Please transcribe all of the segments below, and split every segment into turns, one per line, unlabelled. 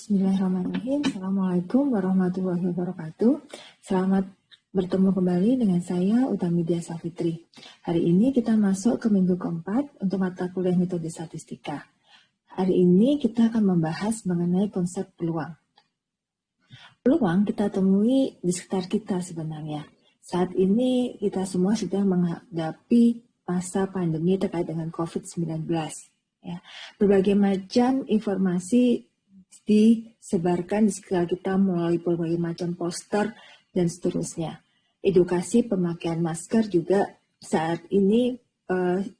Bismillahirrahmanirrahim. Assalamualaikum warahmatullahi wabarakatuh. Selamat bertemu kembali dengan saya Utami Dia Safitri. Hari ini kita masuk ke minggu keempat untuk mata kuliah metode statistika. Hari ini kita akan membahas mengenai konsep peluang. Peluang kita temui di sekitar kita sebenarnya. Saat ini kita semua sedang menghadapi masa pandemi terkait dengan COVID-19. Ya. Berbagai macam informasi disebarkan di sekitar kita melalui berbagai macam poster dan seterusnya. Edukasi pemakaian masker juga saat ini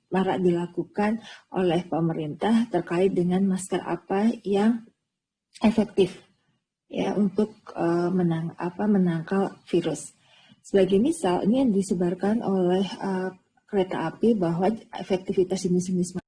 marak dilakukan oleh pemerintah terkait dengan masker apa yang efektif ya untuk menangkal virus. Sebagai misal, ini yang disebarkan oleh kereta api bahwa efektivitas jenis-jenis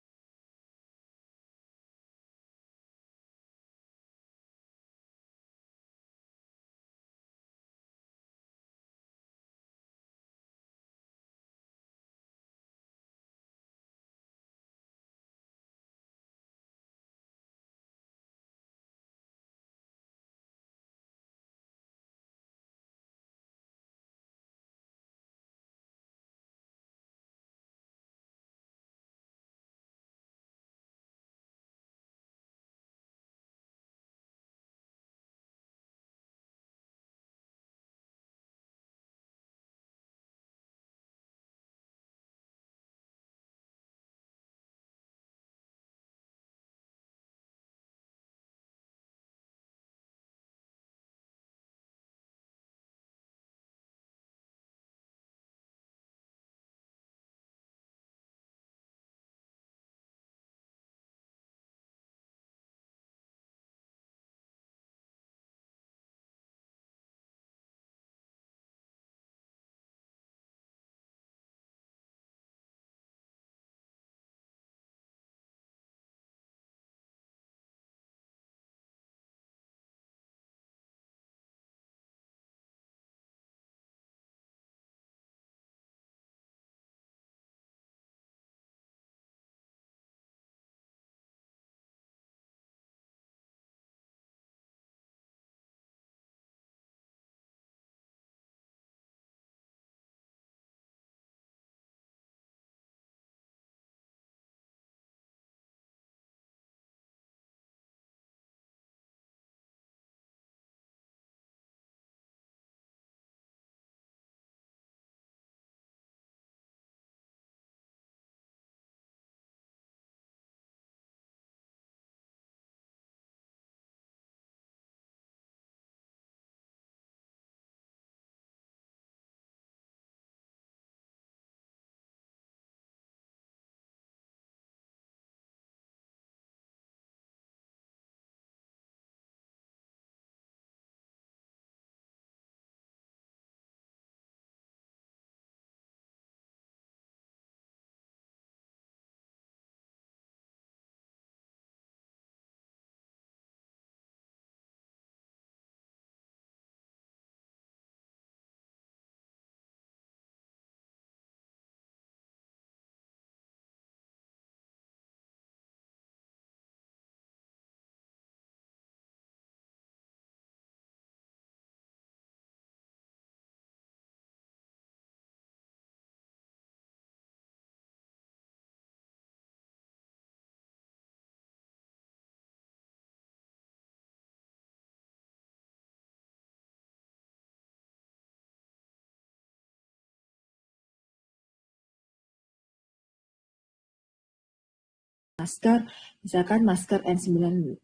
masker, misalkan masker N95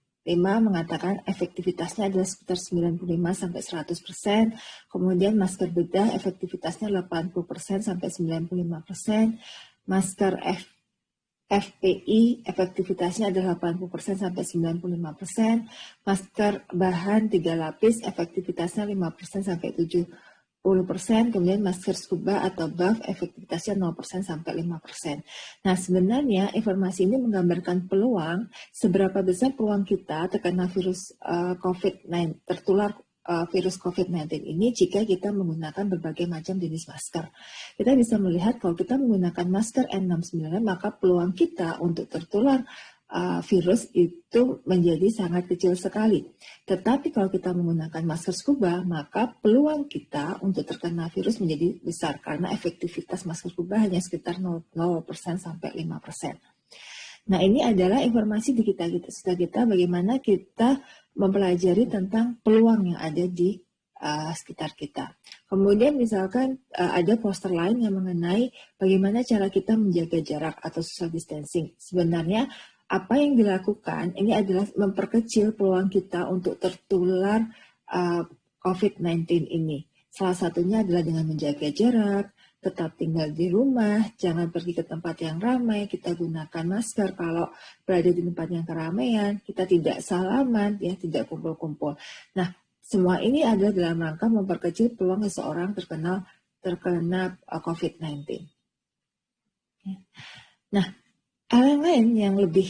mengatakan efektivitasnya adalah sekitar 95-100%, kemudian masker bedah efektivitasnya 80%-95%, masker FPI efektivitasnya adalah 80%-95%, masker bahan 3 lapis efektivitasnya 5%-70%, kemudian masker scuba atau buff efektivitasnya 0%-5%. Nah, sebenarnya informasi ini menggambarkan peluang, seberapa besar peluang kita terkena virus COVID-19, tertular virus COVID-19 ini jika kita menggunakan berbagai macam jenis masker. Kita bisa melihat kalau kita menggunakan masker N95, maka peluang kita untuk tertular virus itu menjadi sangat kecil sekali. Tetapi kalau kita menggunakan masker scuba, maka peluang kita untuk terkena virus menjadi besar karena efektivitas masker scuba hanya sekitar 0% sampai 5%. Nah, ini adalah informasi di kita bagaimana kita mempelajari tentang peluang yang ada di sekitar kita. Kemudian misalkan ada poster lain yang mengenai bagaimana cara kita menjaga jarak atau social distancing. Sebenarnya apa yang dilakukan ini adalah memperkecil peluang kita untuk tertular COVID-19 ini. Salah satunya adalah dengan menjaga jarak, tetap tinggal di rumah, jangan pergi ke tempat yang ramai, kita gunakan masker kalau berada di tempat yang keramaian, kita tidak salaman, ya tidak kumpul-kumpul. Nah, semua ini adalah dalam rangka memperkecil peluang seseorang terkena COVID-19. Nah, hal yang lain yang lebih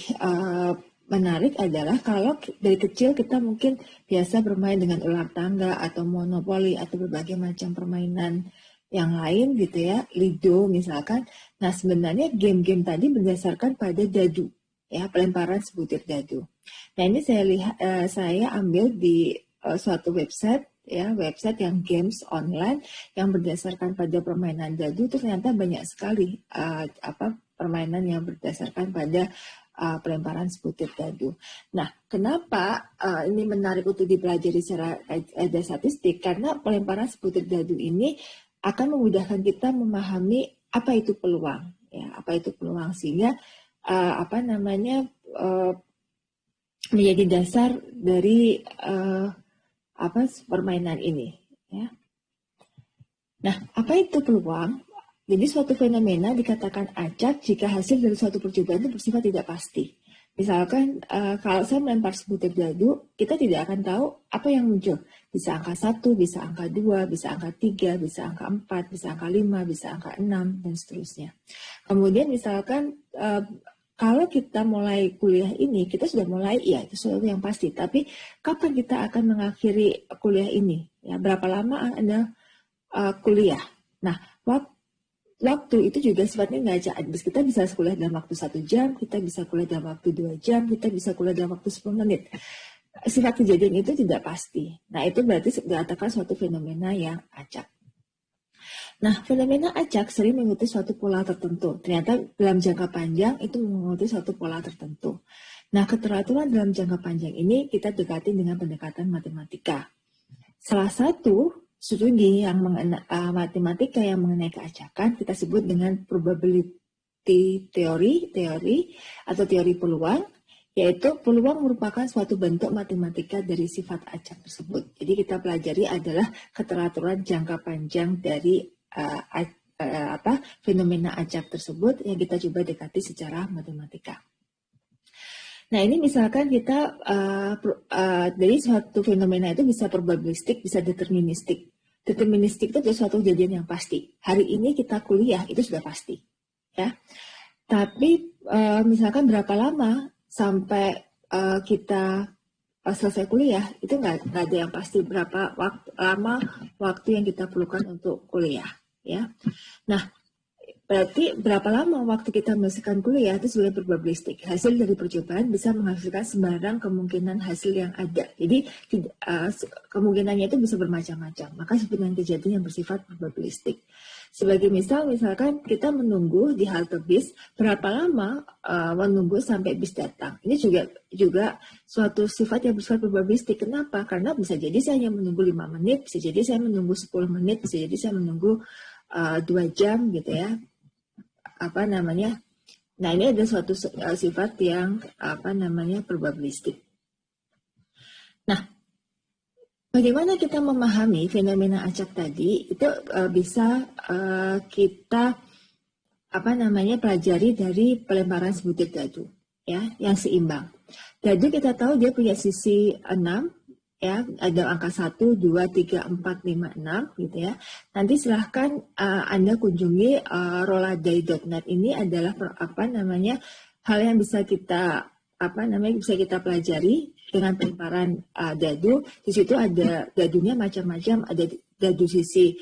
menarik adalah kalau dari kecil kita mungkin biasa bermain dengan ular tangga atau monopoli atau berbagai macam permainan yang lain gitu ya, Lido misalkan. Nah, sebenarnya game-game tadi berdasarkan pada dadu, ya, pelemparan sebutir dadu. Nah, ini saya ambil di suatu website, ya, website yang games online yang berdasarkan pada permainan dadu itu ternyata banyak sekali permainan yang berdasarkan pada pelemparan sebutir dadu. Nah, kenapa ini menarik untuk dipelajari secara ada statistik? Karena pelemparan sebutir dadu ini akan memudahkan kita memahami apa itu peluang, ya, apa itu peluang sehingga menjadi dasar dari permainan ini, ya. Nah, apa itu peluang? Jadi suatu fenomena dikatakan acak jika hasil dari suatu percobaan itu bersifat tidak pasti. Misalkan kalau saya melempar sebutir dadu, kita tidak akan tahu apa yang muncul. Bisa angka 1, bisa angka 2, bisa angka 3, bisa angka 4, bisa angka 5, bisa angka 6, dan seterusnya. Kemudian misalkan kalau kita mulai kuliah ini, kita sudah mulai, ya itu sesuatu yang pasti. Tapi kapan kita akan mengakhiri kuliah ini? Ya, berapa lama Anda kuliah? Nah, waktu itu juga sifatnya ngajak. Kita bisa kuliah dalam waktu 1 jam, kita bisa kuliah dalam waktu 2 jam, kita bisa kuliah dalam waktu 10 menit. Sifat kejadian itu tidak pasti. Nah, itu berarti dikatakan suatu fenomena yang acak. Nah, fenomena acak sering mengikuti suatu pola tertentu. Ternyata dalam jangka panjang itu mengikuti suatu pola tertentu. Nah, keteraturan dalam jangka panjang ini kita dekati dengan pendekatan matematika. Salah satu studi yang matematika yang mengenai keacakan kita sebut dengan probability theory atau teori peluang, yaitu peluang merupakan suatu bentuk matematika dari sifat acak tersebut. Jadi kita pelajari adalah keteraturan jangka panjang dari fenomena acak tersebut yang kita coba dekati secara matematika. Nah, ini misalkan kita dari suatu fenomena itu bisa probabilistik, bisa deterministik. Deterministik itu adalah suatu kejadian yang pasti. Hari ini kita kuliah itu sudah pasti, ya. Tapi misalkan berapa lama sampai kita selesai kuliah itu nggak ada yang pasti, berapa waktu yang kita perlukan untuk kuliah, ya. Nah, berarti berapa lama waktu kita menyelesaikan kuliah itu sebagai probabilistik. Hasil dari percobaan bisa menghasilkan sembarang kemungkinan hasil yang ada. Jadi kemungkinannya itu bisa bermacam-macam. Maka sebenarnya kejadian yang bersifat probabilistik. Sebagai misalkan kita menunggu di halte bis, berapa lama menunggu sampai bis datang. Ini juga suatu sifat yang bersifat probabilistik. Kenapa? Karena bisa jadi saya hanya menunggu 5 menit, bisa jadi saya menunggu 10 menit, bisa jadi saya menunggu 2 jam gitu ya. Nah, ini ada suatu sifat yang probabilistik. Nah, bagaimana kita memahami fenomena acak tadi itu bisa kita pelajari dari pelemparan sebutir dadu, ya, yang seimbang. Dadu kita tahu dia punya sisi 6, ya, ada angka 1, 2, 3, 4, 5, 6 gitu ya. Nanti silahkan Anda kunjungi roladai.net. Ini adalah hal yang bisa kita pelajari dengan pelemparan dadu. Di situ ada dadunya macam-macam, ada dadu sisi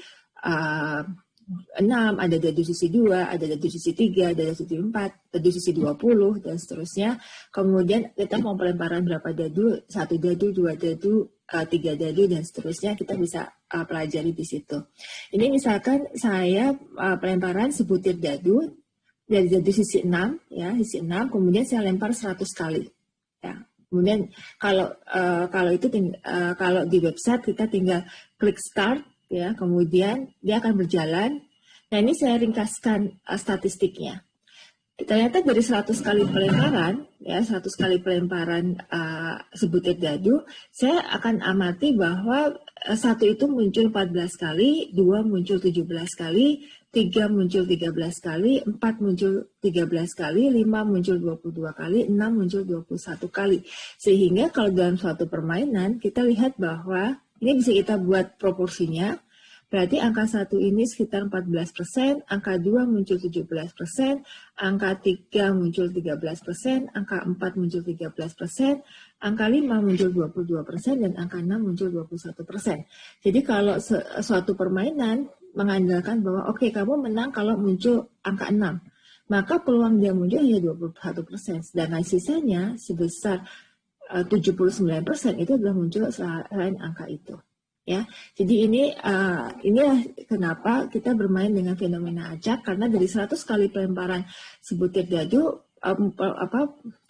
6, ada dadu sisi 2, ada dadu sisi 3, ada dadu sisi 4, dadu sisi 20, dan seterusnya. Kemudian kita mau pelemparan berapa dadu, 1 dadu, 2 dadu, 3 dadu, dan seterusnya kita bisa pelajari di situ. Ini misalkan saya pelemparan sebutir dadu, dari dadu sisi 6, ya, sisi 6, kemudian saya lempar 100 kali. Ya. Kemudian kalau itu kalau di website kita tinggal klik start, ya, kemudian dia akan berjalan. Nah, ini saya ringkaskan statistiknya. Ternyata dari 100 kali pelemparan, ya, 100 kali pelemparan sebutir dadu, saya akan amati bahwa 1 itu muncul 14 kali, 2 muncul 17 kali, 3 muncul 13 kali, 4 muncul 13 kali, 5 muncul 22 kali, 6 muncul 21 kali. Sehingga kalau dalam suatu permainan, kita lihat bahwa ini bisa kita buat proporsinya. Berarti angka 1 ini sekitar 14%, angka 2 muncul 17%, angka 3 muncul 13%, angka 4 muncul 13%, angka 5 muncul 22%, dan angka 6 muncul 21%. Jadi kalau suatu permainan mengandalkan bahwa oke, kamu menang kalau muncul angka 6, maka peluang dia muncul hanya 21%, sedangkan sisanya sebesar 79% itu adalah muncul selain angka itu. Ya, jadi inilah kenapa kita bermain dengan fenomena acak, karena dari 100 kali pelemparan sebutir dadu,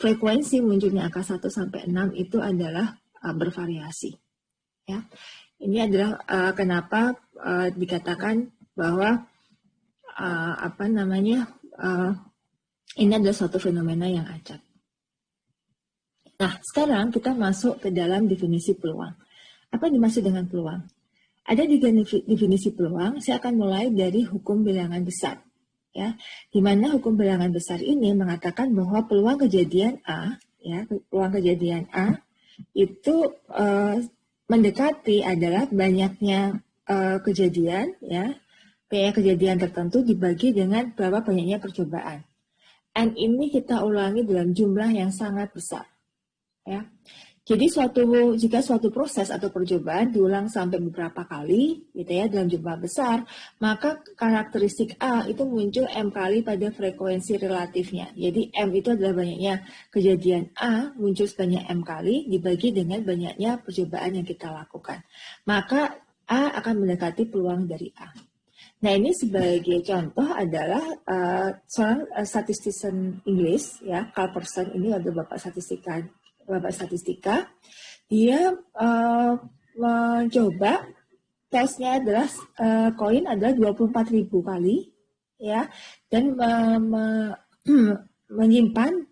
frekuensi munculnya angka 1 sampai 6 itu adalah bervariasi. Ya, ini adalah kenapa dikatakan bahwa ini adalah suatu fenomena yang acak. Nah, sekarang kita masuk ke dalam definisi peluang. Apa dimaksud dengan peluang? Ada di definisi peluang, saya akan mulai dari hukum bilangan besar. Ya, di mana hukum bilangan besar ini mengatakan bahwa peluang kejadian A, ya, peluang kejadian A itu mendekati adalah banyaknya kejadian, ya, kayak kejadian tertentu dibagi dengan berapa banyaknya percobaan. N ini kita ulangi dalam jumlah yang sangat besar. Ya. Jadi jika suatu proses atau percobaan diulang sampai beberapa kali, gitu ya, dalam jumlah besar, maka karakteristik A itu muncul M kali pada frekuensi relatifnya. Jadi M itu adalah banyaknya kejadian A muncul sebanyak M kali dibagi dengan banyaknya percobaan yang kita lakukan. Maka A akan mendekati peluang dari A. Nah, ini sebagai contoh adalah seorang statistician Inggris, ya, Carl Pearson, ini adalah bapak statistika, dia mencoba tesnya adalah koin adalah 24.000 kali, ya, dan menyimpan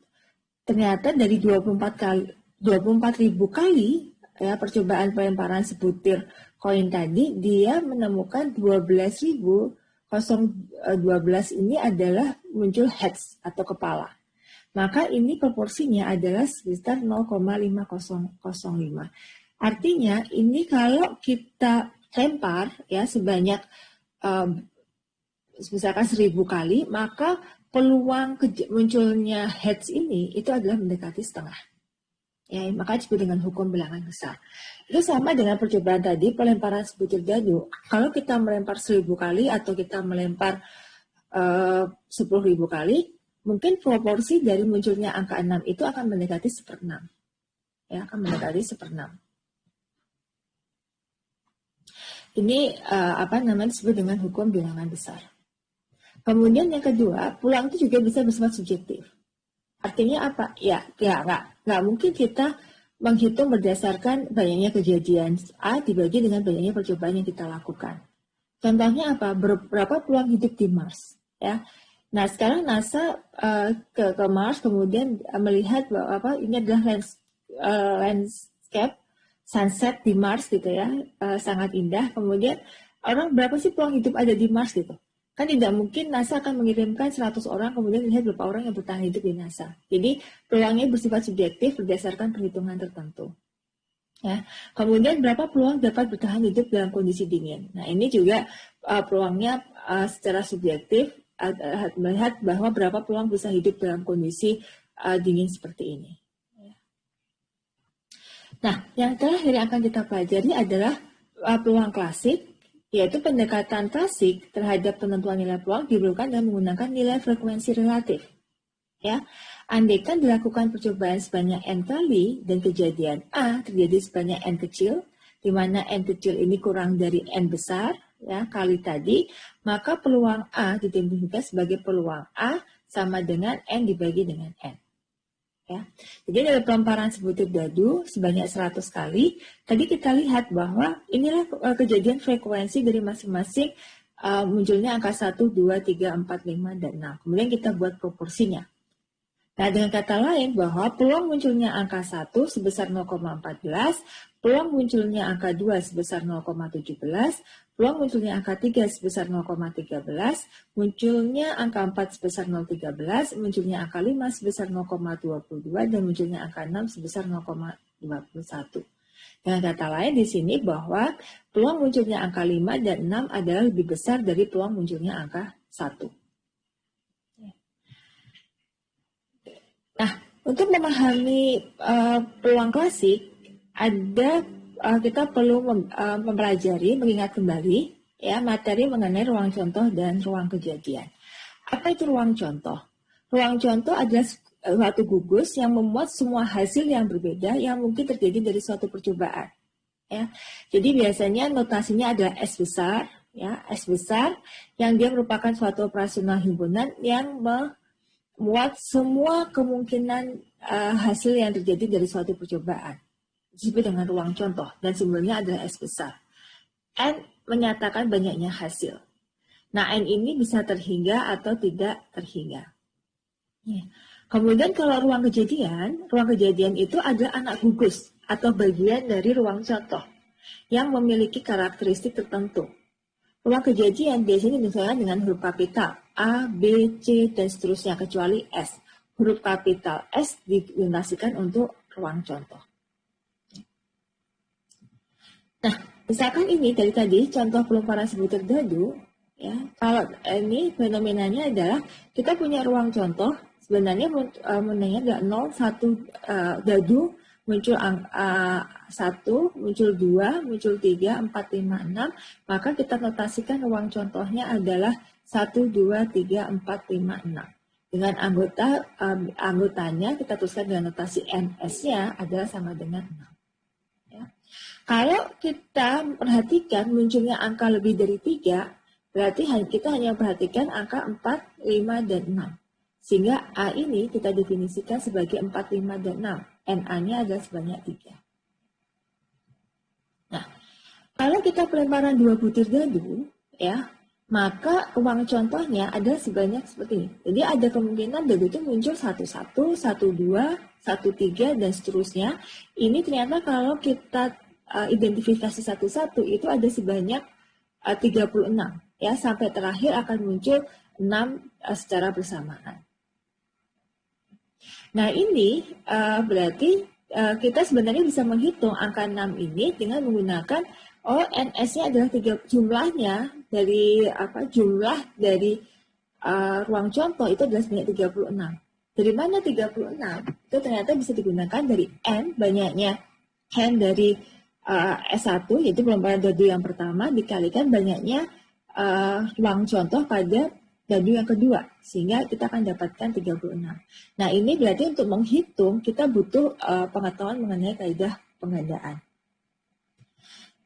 ternyata dari 24.000 kali, ya, percobaan pelemparan sebutir koin tadi, dia menemukan 12.012 ini adalah muncul heads atau kepala. Maka ini proporsinya adalah sekitar 0,505. Artinya ini kalau kita lempar, ya, sebanyak misalkan 1.000 kali, maka peluang munculnya heads ini itu adalah mendekati setengah. Ya, maka disebut dengan hukum bilangan besar. Itu sama dengan percobaan tadi, pelemparan sebutir dadu. Kalau kita melempar 1.000 kali atau kita melempar 10.000 kali, mungkin proporsi dari munculnya angka 6 itu akan mendekati 1/6. Ya, akan mendekati 1/6. Ini disebut dengan hukum bilangan besar. Kemudian yang kedua, peluang itu juga bisa bersifat subjektif. Artinya apa? Ya nggak mungkin kita menghitung berdasarkan banyaknya kejadian A dibagi dengan banyaknya percobaan yang kita lakukan. Contohnya apa? Berapa peluang hidup di Mars? Ya. Nah, sekarang NASA ke Mars kemudian melihat bahwa ini adalah landscape sunset di Mars gitu ya, sangat indah. Kemudian berapa sih peluang hidup ada di Mars gitu? Kan tidak mungkin NASA akan mengirimkan 100 orang kemudian lihat berapa orang yang bertahan hidup di NASA. Jadi peluangnya bersifat subjektif berdasarkan perhitungan tertentu. Ya. Kemudian berapa peluang dapat bertahan hidup dalam kondisi dingin? Nah, ini juga peluangnya secara subjektif, melihat bahwa berapa peluang bisa hidup dalam kondisi dingin seperti ini. Nah, yang terakhir yang akan kita pelajari adalah peluang klasik, yaitu pendekatan klasik terhadap penentuan nilai peluang diperlukan dengan menggunakan nilai frekuensi relatif. Ya, andaikan dilakukan percobaan sebanyak n kali dan kejadian A terjadi sebanyak n kecil, di mana n kecil ini kurang dari n besar, ya kali tadi, maka peluang A didefinisikan sebagai peluang A sama dengan n dibagi dengan n. Ya. Jadi dalam pelemparan sebutir dadu sebanyak 100 kali, tadi kita lihat bahwa inilah kejadian frekuensi dari masing-masing munculnya angka 1, 2, 3, 4, 5, dan 6. Kemudian kita buat proporsinya. Nah, dengan kata lain bahwa peluang munculnya angka 1 sebesar 0,14, peluang munculnya angka 2 sebesar 0,17, peluang munculnya angka 3 sebesar 0,13, munculnya angka 4 sebesar 0,13, munculnya angka 5 sebesar 0,22, dan munculnya angka 6 sebesar 0,51. Dengan kata lain di sini bahwa peluang munculnya angka 5 dan 6 adalah lebih besar dari peluang munculnya angka 1. Nah, untuk memahami peluang klasik, kita perlu mempelajari, mengingat kembali ya materi mengenai ruang contoh dan ruang kejadian. Apa itu ruang contoh? Ruang contoh adalah suatu gugus yang memuat semua hasil yang berbeda yang mungkin terjadi dari suatu percobaan. Ya, jadi biasanya notasinya adalah S besar, ya S besar, yang dia merupakan suatu operasional himpunan yang memuat semua kemungkinan hasil yang terjadi dari suatu percobaan. Disebut dengan ruang contoh dan simbolnya adalah S besar. N menyatakan banyaknya hasil. Nah, N ini bisa terhingga atau tidak terhingga. Kemudian kalau ruang kejadian itu adalah anak gugus atau bagian dari ruang contoh yang memiliki karakteristik tertentu. Ruang kejadian biasanya dituliskan dengan huruf kapital A, B, C, dan seterusnya kecuali S. Huruf kapital S didonasikan untuk ruang contoh. Nah, misalkan ini dari tadi contoh pelemparan sebutir dadu, ya. Kalau ini fenomenanya adalah kita punya ruang contoh, sebenarnya menanya 0, 1 dadu muncul 1, muncul 2, muncul 3, 4, 5, 6, maka kita notasikan ruang contohnya adalah 1, 2, 3, 4, 5, 6. Dengan anggotanya kita tuliskan dengan notasi NS-nya adalah sama dengan 6. Ya. Kalau kita perhatikan munculnya angka lebih dari 3, berarti kita hanya perhatikan angka 4, 5, dan 6. Sehingga A ini kita definisikan sebagai 4, 5, dan 6. NA-nya adalah sebanyak 3. Nah, kalau kita pelemparan 2 butir dadu, ya, maka ruang contohnya adalah sebanyak seperti ini. Jadi ada kemungkinan dadu itu muncul 1, 1, 1, 2, 1, 3, dan seterusnya. Ini ternyata kalau kita identifikasi satu-satu itu ada sebanyak 36. Ya, sampai terakhir akan muncul 6 secara bersamaan. Nah, ini berarti kita sebenarnya bisa menghitung angka 6 ini dengan menggunakan NS-nya adalah jumlahnya dari jumlah dari ruang contoh itu adalah sebanyak 36. Dari mana 36? Itu ternyata bisa digunakan dari N, banyaknya N dari S1, yaitu pelemparan dadu yang pertama, dikalikan banyaknya ruang contoh pada dadu yang kedua, sehingga kita akan dapatkan 36. Nah, ini berarti untuk menghitung, kita butuh pengetahuan mengenai kaidah penggandaan.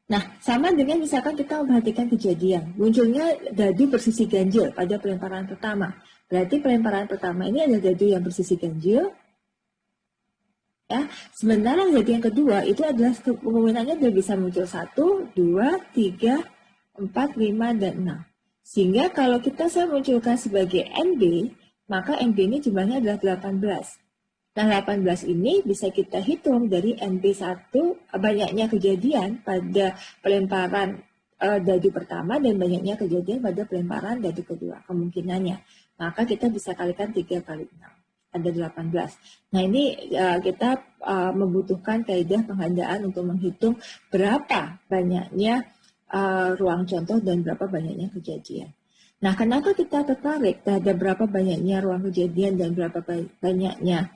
Nah, sama dengan misalkan kita memperhatikan kejadian, munculnya dadu bersisi ganjil pada pelemparan pertama. Berarti pelemparan pertama ini adalah dadu yang bersisi ganjil. Ya, sementara dadu yang kedua itu adalah kemungkinannya dia bisa muncul 1, 2, 3, 4, 5, dan 6. Sehingga kalau saya munculkan sebagai NB, maka NB ini jumlahnya adalah 18. Nah, 18 ini bisa kita hitung dari NB1, banyaknya kejadian pada pelemparan dadu pertama dan banyaknya kejadian pada pelemparan dadu kedua, kemungkinannya. Maka kita bisa kalikan 3 kali 6, ada 18. Nah, ini kita membutuhkan kaidah penggandaan untuk menghitung berapa banyaknya ruang contoh dan berapa banyaknya kejadian. Nah, kenapa kita tertarik terhadap berapa banyaknya ruang kejadian dan berapa banyaknya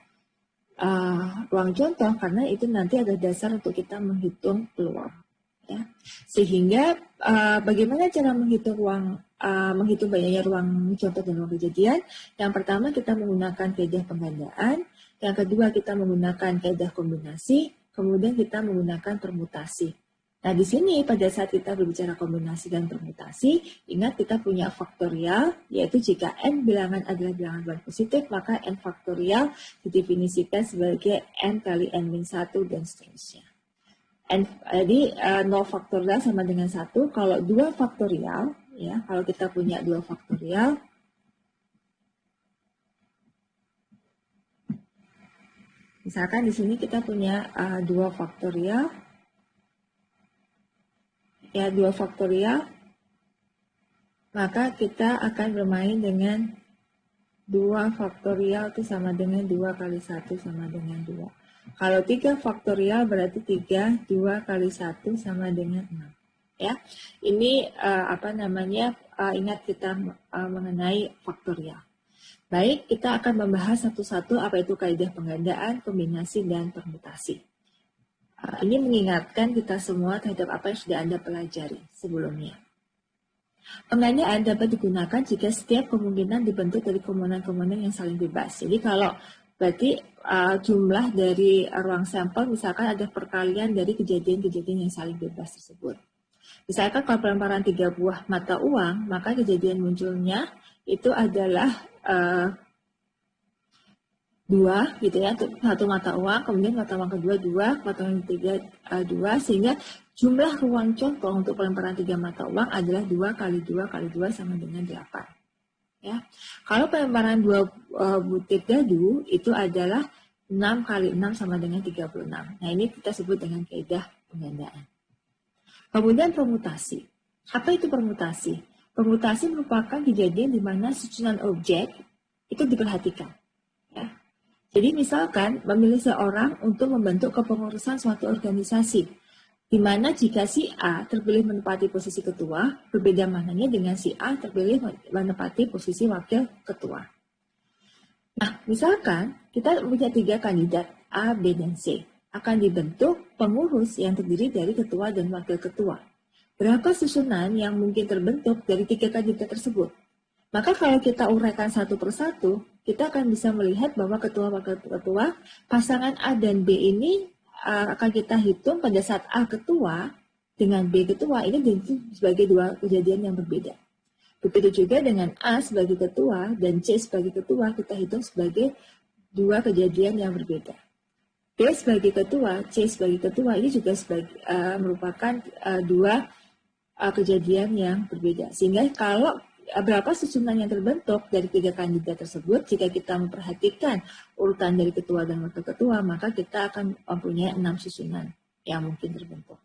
ruang contoh? Karena itu nanti ada dasar untuk kita menghitung peluang. Ya. Sehingga bagaimana cara menghitung banyaknya ruang contoh dan ruang kejadian? Yang pertama kita menggunakan kaidah penggandaan, yang kedua kita menggunakan kaidah kombinasi, kemudian kita menggunakan permutasi. Nah, di sini pada saat kita berbicara kombinasi dan permutasi, ingat kita punya faktorial, yaitu jika n bilangan adalah bilangan bulan positif, maka n faktorial didefinisikan sebagai n kali n-1 dan seterusnya. Jadi 0 faktorial sama dengan 1, kalau 2 faktorial, ya, kalau kita punya 2 faktorial, misalkan di sini kita punya 2 faktorial, ya 2 faktorial, maka kita akan bermain dengan 2 faktorial itu sama dengan 2 kali 1 sama dengan 2. Kalau 3 faktorial berarti 3, 2 kali 1 sama dengan 6. Ya, ini ingat kita mengenai faktorial. Baik, kita akan membahas satu-satu apa itu kaidah penggandaan, kombinasi, dan permutasi. Ini mengingatkan kita semua terhadap apa yang sudah Anda pelajari sebelumnya. Penggandaan dapat digunakan jika setiap kemungkinan dibentuk dari komponen-komponen yang saling bebas. Jadi kalau berarti jumlah dari ruang sampel misalkan ada perkalian dari kejadian-kejadian yang saling bebas tersebut. Misalkan kalau pelemparan 3 buah mata uang, maka kejadian munculnya itu adalah 2 gitu ya, satu mata uang, kemudian mata uang kedua 2, mata uang ketiga 2, sehingga jumlah ruang contoh untuk pelemparan 3 mata uang adalah 2 kali 2 kali 2 sama dengan 8. Ya. Kalau pelemparan 2 butir dadu itu adalah 6 kali 6 sama dengan 36. Nah, ini kita sebut dengan kaidah penggandaan. Kemudian permutasi. Apa itu permutasi? Permutasi merupakan kejadian di mana susunan objek itu diperhatikan. Ya. Jadi misalkan memilih seorang untuk membentuk kepengurusan suatu organisasi, di mana jika si A terpilih menempati posisi ketua, berbeda maknanya dengan si A terpilih menempati posisi wakil ketua. Nah, misalkan kita punya 3 kandidat A, B, dan C, akan dibentuk pengurus yang terdiri dari ketua dan wakil ketua. Berapa susunan yang mungkin terbentuk dari 3 kandidat tersebut? Maka kalau kita uraikan satu persatu, kita akan bisa melihat bahwa ketua-wakil ketua, pasangan A dan B ini akan kita hitung pada saat A ketua dengan B ketua, ini sebagai 2 kejadian yang berbeda. Begitu juga dengan A sebagai ketua dan C sebagai ketua, kita hitung sebagai 2 kejadian yang berbeda. B sebagai ketua, C sebagai ketua, ini juga merupakan 2 kejadian yang berbeda. Sehingga kalau berapa susunan yang terbentuk dari 3 kandidat tersebut, jika kita memperhatikan urutan dari ketua dan wakil ketua, maka kita akan mempunyai 6 susunan yang mungkin terbentuk.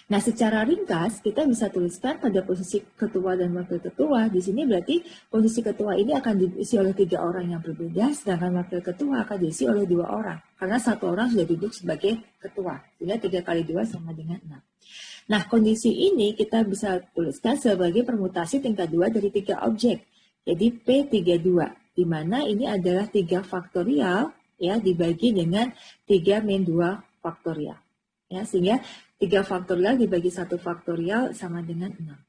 Nah, secara ringkas kita bisa tuliskan pada posisi ketua dan wakil ketua. Di sini berarti posisi ketua ini akan diisi oleh 3 orang yang berbeda, sedangkan wakil ketua akan diisi oleh 2 orang. Karena 1 orang sudah duduk sebagai ketua. Sehingga 3 kali 2 sama dengan 6. Nah, kondisi ini kita bisa tuliskan sebagai permutasi tingkat 2 dari 3 objek. Jadi P32, di mana ini adalah 3 faktorial ya dibagi dengan 3 min 2 faktorial. Ya, sehingga 3 faktorial dibagi 1 faktorial sama dengan 6.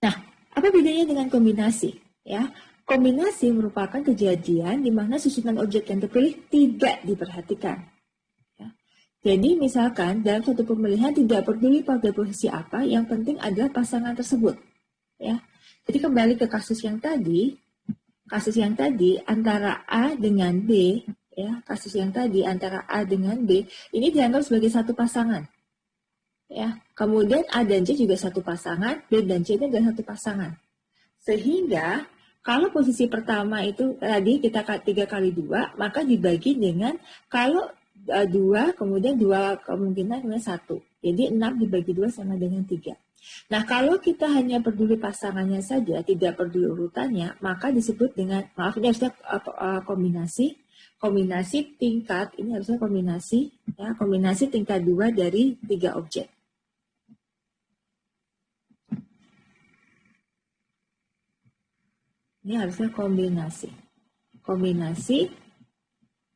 Nah, apa bedanya dengan kombinasi? Ya, kombinasi merupakan kejadian di mana susunan objek yang terpilih tidak diperhatikan. Jadi misalkan dalam suatu pemilihan tidak peduli pada posisi apa, yang penting adalah pasangan tersebut. Ya. Jadi kembali ke kasus yang tadi antara A dengan B, ya, kasus yang tadi antara A dengan B, ini dianggap sebagai satu pasangan. Ya. Kemudian A dan C juga satu pasangan, B dan C ini adalah satu pasangan. Sehingga kalau posisi pertama itu tadi kita 3 kali 2, maka dibagi dengan kalau 2, kemudian 2 kemungkinan kemudian 1. Jadi 6 dibagi 2 sama dengan 3. Nah, kalau kita hanya peduli pasangannya saja, tidak peduli urutannya, maka disebut dengan, maaf ini harusnya kombinasi. Kombinasi tingkat, ini harusnya kombinasi, ya, kombinasi tingkat 2 dari 3 objek. Ini harusnya kombinasi. Kombinasi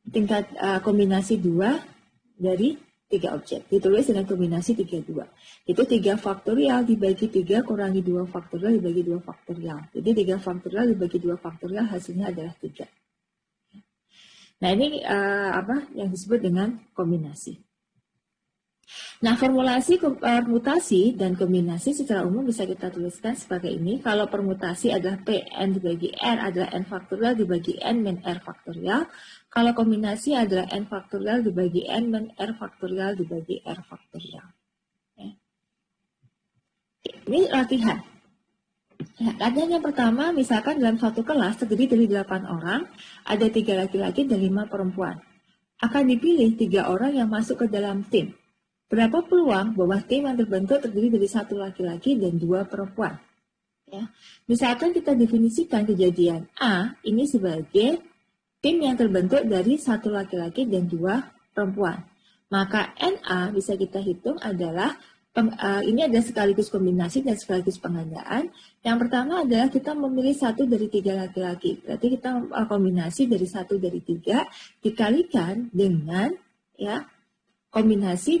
tingkat kombinasi 2 dari 3 objek. Ditulis dengan kombinasi 32. Itu 3 faktorial dibagi 3 kurangi 2 faktorial dibagi 2 faktorial. Jadi 3 faktorial dibagi 2 faktorial hasilnya adalah 3. Nah, ini yang disebut dengan kombinasi. Nah, formulasi permutasi dan kombinasi secara umum bisa kita tuliskan sebagai ini. Kalau permutasi adalah Pn dibagi R adalah N faktorial dibagi N min R faktorial. Kalau kombinasi adalah N faktorial dibagi N min R faktorial dibagi R faktorial. Ya. Ini latihan. Ya, latihan yang pertama, misalkan dalam satu kelas terdiri dari 8 orang, ada 3 laki-laki dan 5 perempuan. Akan dipilih 3 orang yang masuk ke dalam tim. Berapa peluang bahwa tim yang terbentuk terdiri dari 1 laki-laki dan 2 perempuan? Ya. Misalkan kita definisikan kejadian A ini sebagai tim yang terbentuk dari 1 laki-laki dan 2 perempuan. Maka NA bisa kita hitung adalah, ini ada sekaligus kombinasi dan sekaligus pengandaan. Yang pertama adalah kita memilih 1 dari 3 laki-laki. Berarti kita kombinasi dari 1 dari 3 dikalikan dengan ya kombinasi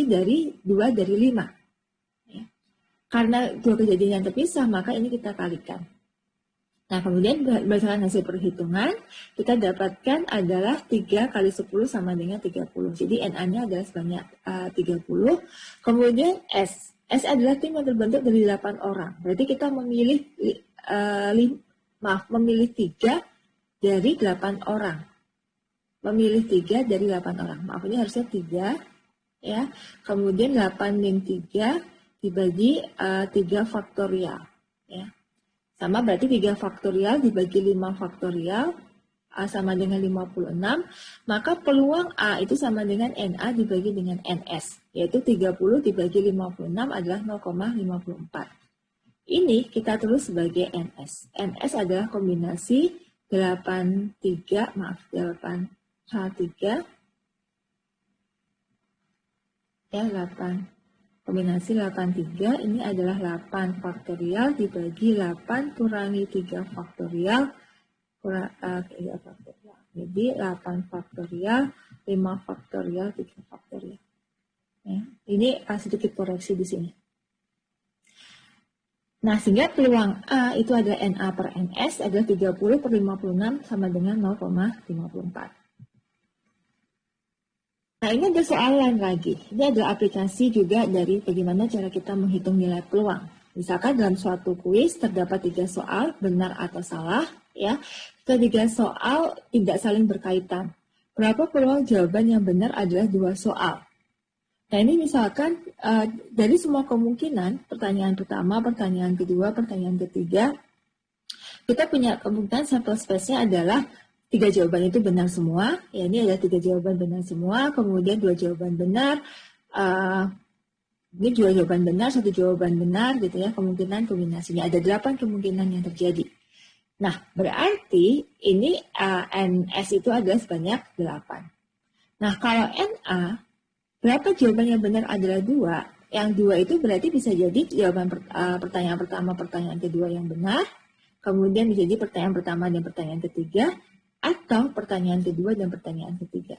dari 2 dari 5. Ya. Karena 2 kejadian yang terpisah, maka ini kita kalikan. Nah, kemudian berdasarkan hasil perhitungan, kita dapatkan adalah 3 kali 10 sama dengan 30. Jadi NA-nya adalah sebanyak 30. Kemudian S. S adalah tim yang terbentuk dari 8 orang. Berarti kita memilih 3 dari 8 orang. Memilih 3 dari 8 orang. Maaf, ini harusnya 3. Ya. Kemudian 8 min 3 dibagi 3 faktorial. Ya. Sama berarti 3 faktorial dibagi 5 faktorial sama dengan 56. Maka peluang A itu sama dengan NA dibagi dengan NS. Yaitu 30 dibagi 56 adalah 0,54. Ini kita tulis sebagai NS. NS adalah kombinasi 8 H3 ya 8 kombinasi 83 ini adalah 8 faktorial dibagi 8 kurangi 3 faktorial jadi 8 faktorial 5 faktorial 3 faktorial ya. Ini sedikit koreksi di sini. Nah, sehingga peluang A itu adalah NA per NS adalah 30 per 56 sama dengan 0,54. Nah, ini ada soal lain lagi. Ini adalah aplikasi juga dari bagaimana cara kita menghitung nilai peluang. Misalkan dalam suatu kuis terdapat 3 soal, benar atau salah, ya. Ketiga soal tidak saling berkaitan. Berapa peluang jawaban yang benar adalah 2 soal? Nah, ini misalkan dari semua kemungkinan, pertanyaan pertama, pertanyaan kedua, pertanyaan ketiga, kita punya kemungkinan sample space-nya adalah 3 jawaban itu benar semua. Ya, ini ada 3 jawaban benar semua, kemudian 2 jawaban benar, ini 2 jawaban benar, 1 jawaban benar, gitu ya, kemungkinan kombinasinya. Ada 8 kemungkinan yang terjadi. Nah, berarti ini NS itu adalah sebanyak 8. Nah, kalau NA, berapa jawaban yang benar adalah 2, yang 2 itu berarti bisa jadi jawaban pertanyaan pertama, pertanyaan kedua yang benar, kemudian bisa jadi pertanyaan pertama dan pertanyaan ketiga, atau pertanyaan kedua dan pertanyaan ketiga.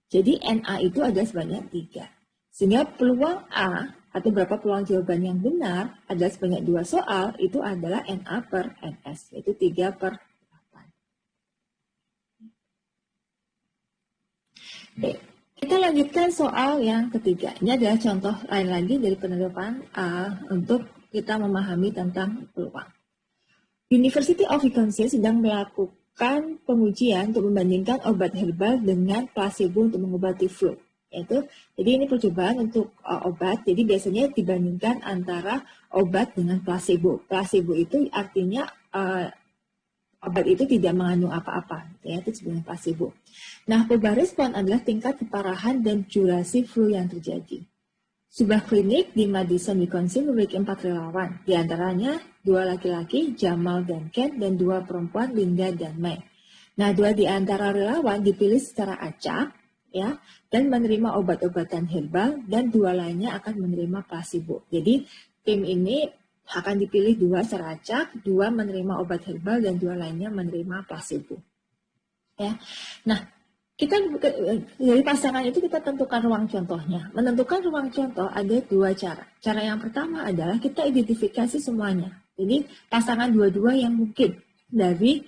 Jadi NA itu ada sebanyak 3. Sehingga peluang A atau berapa peluang jawaban yang benar adalah sebanyak 2 soal, itu adalah NA per NS, yaitu 3 per 8. Oke, kita lanjutkan soal yang ketiga. Ini adalah contoh lain lagi dari penerapan untuk kita memahami tentang peluang. University of Wisconsin sedang melakukan pengujian untuk membandingkan obat herbal dengan placebo untuk mengobati flu. Jadi ini percobaan untuk obat, jadi biasanya dibandingkan antara obat dengan placebo. Placebo itu artinya obat itu tidak mengandung apa-apa, ya, itu sebenarnya placebo. Nah, perubahan respon adalah tingkat keparahan dan durasi flu yang terjadi. Sebuah klinik di Madison, Wisconsin memiliki 4 relawan, di antaranya 2 laki-laki, Jamal dan Ken, dan 2 perempuan, Linda dan May. Nah, 2 di antara relawan dipilih secara acak, ya, dan menerima obat-obatan herbal, dan 2 lainnya akan menerima placebo. Jadi, tim ini akan dipilih 2 secara acak, 2 menerima obat herbal, dan 2 lainnya menerima placebo. Ya. Nah, Kita dari pasangan itu kita tentukan ruang contohnya. Menentukan ruang contoh ada dua cara. Cara yang pertama adalah kita identifikasi semuanya. Jadi pasangan dua-dua yang mungkin dari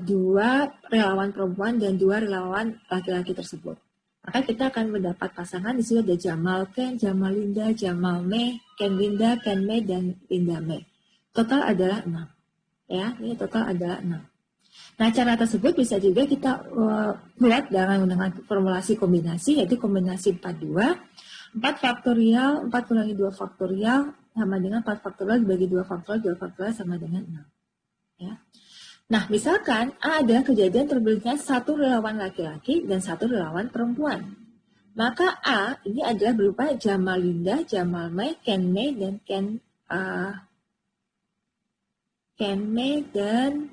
dua relawan perempuan dan dua relawan laki-laki tersebut. Maka kita akan mendapat pasangan di situ ada Jamal Ken, Jamal Linda, Jamal Mei, Ken Linda, Ken Mei, dan Linda Mei. Total adalah 6. Ya, ini total adalah 6. Nah, cara tersebut bisa juga kita buat dengan formulasi kombinasi, yaitu kombinasi 42, 4 faktorial, 4 kurangi 2 faktorial, sama dengan 4 faktorial dibagi 2 faktorial, 2 faktorial sama dengan 6. Ya. Nah, misalkan A adalah kejadian terbentuknya satu relawan laki-laki dan satu relawan perempuan. Maka A ini adalah berupa Jamal Linda, Jamal Mei, Ken Mei, dan Ken Mei dan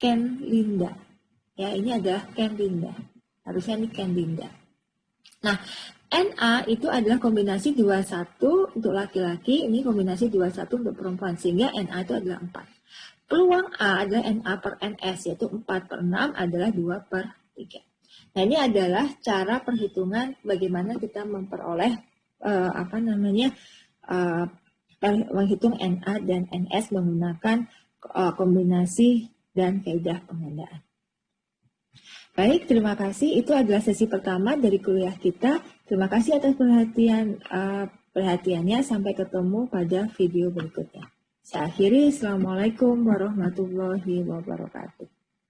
Ken Linda. Ya, ini adalah Ken Linda. Harusnya ini Ken Linda. Nah, NA itu adalah kombinasi 21 untuk laki-laki, ini kombinasi 21 untuk perempuan, sehingga NA itu adalah 4. Peluang A adalah NA per NS, yaitu 4 per 6 adalah 2 per 3. Nah, ini adalah cara perhitungan bagaimana kita memperoleh menghitung NA dan NS menggunakan kombinasi dan kaidah penggandaan. Baik, terima kasih. Itu adalah sesi pertama dari kuliah kita. Terima kasih atas perhatiannya. Sampai ketemu pada video berikutnya. Saya akhiri. Assalamualaikum warahmatullahi wabarakatuh.